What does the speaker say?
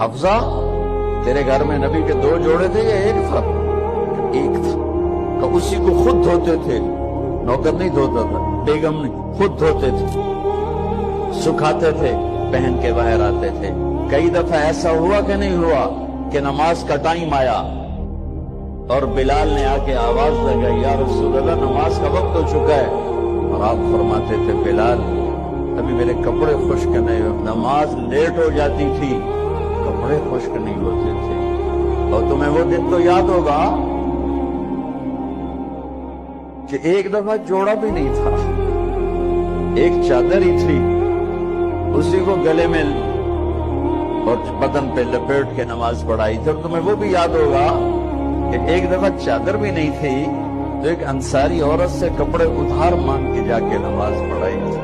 حفصہ تیرے گھر میں نبی کے 2 جوڑے تھے یا ایک تھا؟ ایک تھا۔ تو اسی کو خود دھوتے تھے، نوکر نہیں دھوتا تھا، بیگم نہیں، خود دھوتے تھے، سکھاتے تھے، پہن کے باہر آتے تھے۔ کئی دفعہ ایسا ہوا کہ نہیں ہوا کہ نماز کا ٹائم آیا اور بلال نے آ کے آواز لگائی، یا رسول اللہ نماز کا وقت ہو چکا ہے، اور آپ فرماتے تھے بلال ابھی میرے کپڑے خشک نہیں ہوئے۔ نماز لیٹ ہو جاتی تھی، کپڑے خشک نہیں ہوتے تھے۔ اور تمہیں وہ دن تو یاد ہوگا کہ ایک دفعہ جوڑا بھی نہیں تھا، ایک چادر ہی تھی، اسی کو گلے میں اور بدن پہ لپیٹ کے نماز پڑھائی تھی۔ اور تمہیں وہ بھی یاد ہوگا کہ ایک دفعہ چادر بھی نہیں تھی تو ایک انصاری عورت سے کپڑے ادھار مانگ کے جا کے نماز پڑھائی تھی۔